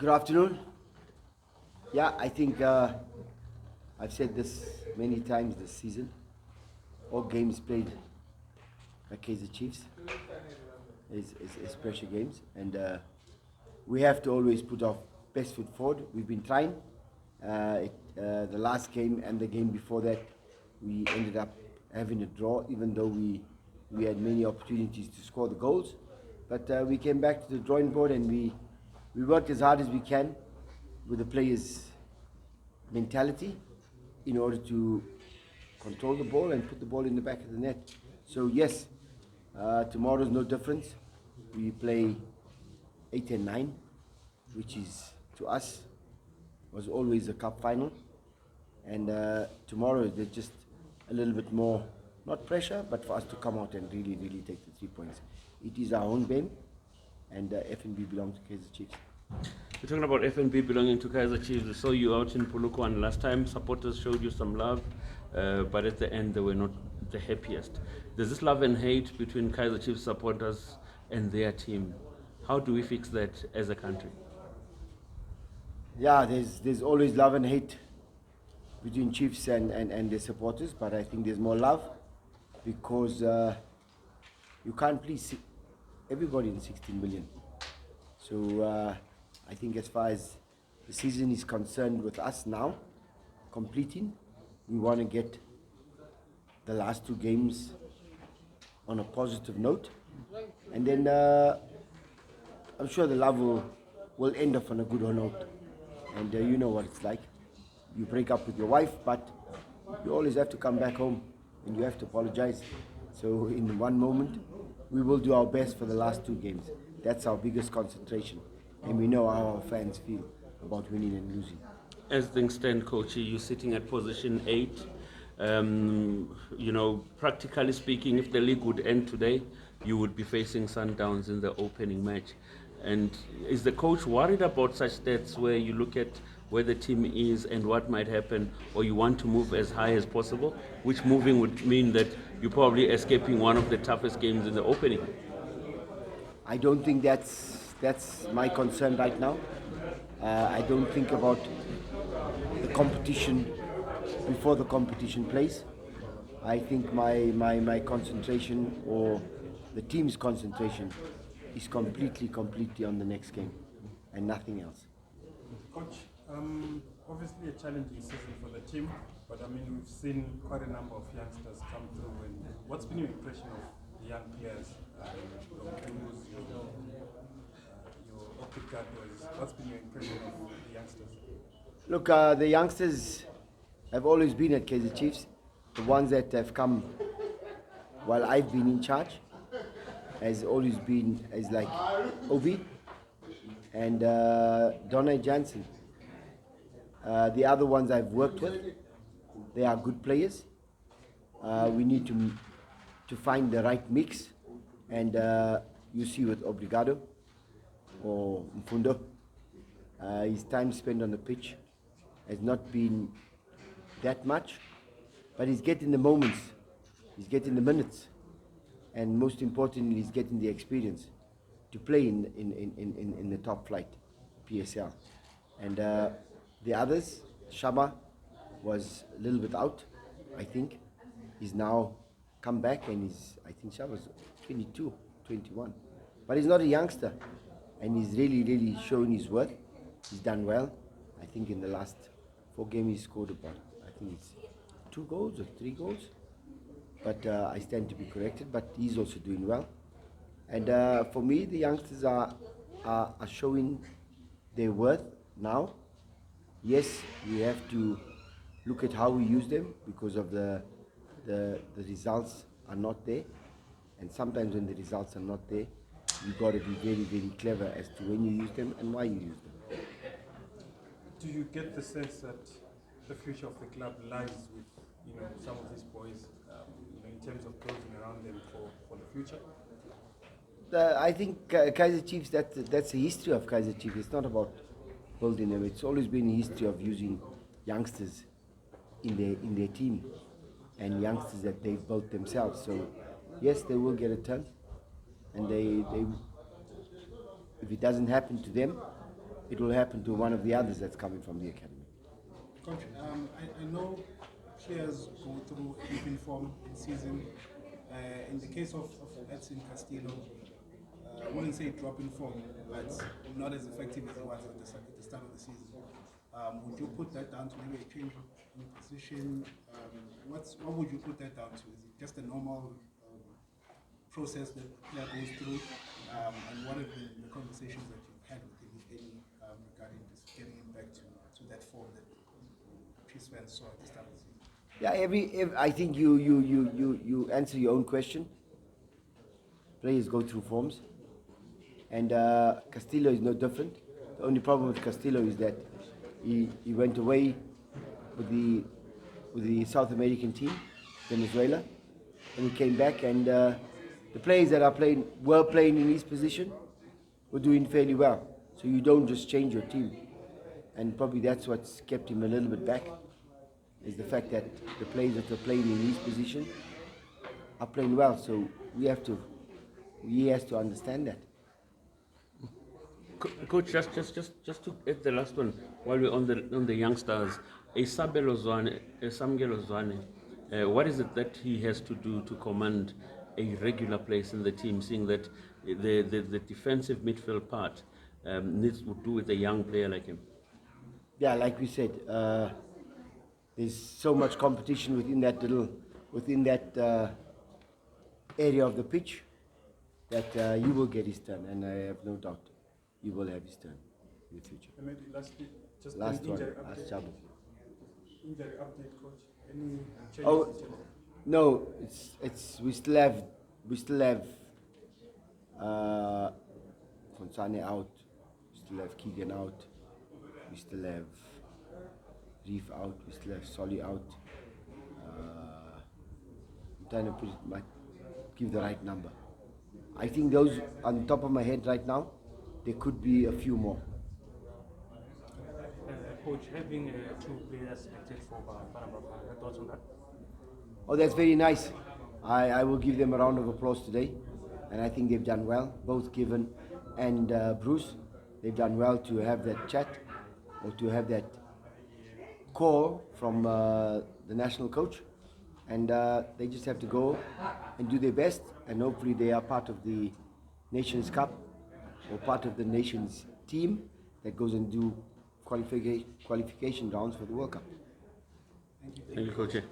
Good afternoon. Yeah, I think I've said this many times this season. All games played by Kaizer Chiefs is pressure games, and we have to always put our best foot forward. We've been trying. The last game and the game before that, we ended up having a draw, even though we had many opportunities to score the goals. But we came back to the drawing board and we worked as hard as we can with the players' mentality in order to control the ball and put the ball in the back of the net. So yes, tomorrow's no difference. We play 8 and 9, which is to us was always a cup final. And tomorrow there's just a little bit more, not pressure, but for us to come out and really, really take the 3 points. It is our own game, and FNB belongs to Kaizer Chiefs. We're talking about FNB belonging to Kaizer Chiefs. We saw you out in Polokwane last time. Supporters showed you some love, but at the end they were not the happiest. There's this love and hate between Kaizer Chiefs supporters and their team. How do we fix that as a country? Yeah, there's always love and hate between Chiefs and their supporters, but I think there's more love because you can't please everybody in 16 million. So I think as far as the season is concerned with us now, completing, we want to get the last 2 games on a positive note. And then I'm sure the love will end off on a good note. And you know what it's like. You break up with your wife, but you always have to come back home and you have to apologize. So in one moment, we will do our best for the last 2 games. That's our biggest concentration. And we know how our fans feel about winning and losing. As things stand, Coach, you're sitting at position 8. Practically speaking, if the league would end today, you would be facing Sundowns in the opening match. And is the coach worried about such stats where you look at where the team is and what might happen, or you want to move as high as possible, which moving would mean that you're probably escaping one of the toughest games in the opening? I don't think that's my concern right now. I don't think about the competition before the competition plays. I think my concentration or the team's concentration is completely on the next game and nothing else. Coach, obviously a challenging season for the team, but I mean we've seen quite a number of youngsters come through. And what's been your impression of the young players? Your optic guard boys. What's been your impression of the youngsters? Look, the youngsters have always been at Kaizer Chiefs. The ones that have come while I've been in charge has always been as like Obi and Donna Johnson. The other ones I've worked with, they are good players. We need to find the right mix, and you see with Obrigado or Mfundo, his time spent on the pitch has not been that much, but he's getting the moments, he's getting the minutes, and most importantly, he's getting the experience to play in the top flight, PSL. And the others, Shaba was a little bit out, I think. He's now come back and I think Shaba's 22, 21. But he's not a youngster, and he's really shown his worth. He's done well. I think in the last 4 games he scored about, I think it's 2 goals or 3 goals. But I stand to be corrected, but he's also doing well. And for me, the youngsters are showing their worth now. Yes, we have to look at how we use them because of the results are not there. And sometimes when the results are not there, you've got to be very clever as to when you use them and why you use them. Do you get the sense that the future of the club lies with some of these boys in terms of building around them for the future? I think Kaizer Chiefs, that's the history of Kaizer Chiefs. It's not about building them. It's always been a history of using youngsters in their team and youngsters that they've built themselves. So yes, they will get a turn, and they if it doesn't happen to them, it will happen to one of the others that's coming from the academy. Coach, I know players go through different form in season. In the case of Edson Castillo, I wouldn't say drop in form, but not as effective as he was at the start of the season. Would you put that down to maybe a change in position? What would you put that down to? Is it just a normal process that the player goes through? And what have been the conversations that you've had with him, if any, regarding just getting him back to that form that Chiefs fans saw at the start of the season? Yeah, I think you answer your own question. Players go through forms, and Castillo is no different. The only problem with Castillo is that he went away with the South American team, Venezuela, and he came back, and the players that were playing in his position were doing fairly well. So you don't just change your team, and probably that's what's kept him a little bit back, is the fact that the players that are playing in his position are playing well. So he has to understand that. Coach, just to add the last one while we're on the youngsters, Samkelo Zwane, what is it that he has to do to command a regular place in the team, seeing that the defensive midfield part needs to do with a young player like him? Yeah, like we said, there's so much competition within that area of the pitch that he will get his turn, and I have no doubt he will have his turn in the future. And maybe lastly, just Last an one, injury last update. trouble. Injury update, coach. Any changes? Oh, no, we still have Fonsane out, we still have Keegan out, we still have Reef out, we still have Solly out. I'm trying to give the right number. I think those on top of my head right now, there could be a few more. Coach, having two players selected for Bafana, your thoughts on that? Oh, that's very nice. I will give them a round of applause today, and I think they've done well. Both Given and Bruce, they've done well to have that chat or to have that call from the national coach, and they just have to go and do their best, and hopefully they are part of the Nations Cup or part of the nations team that goes and do qualification rounds for the World Cup. Thank you, Coach.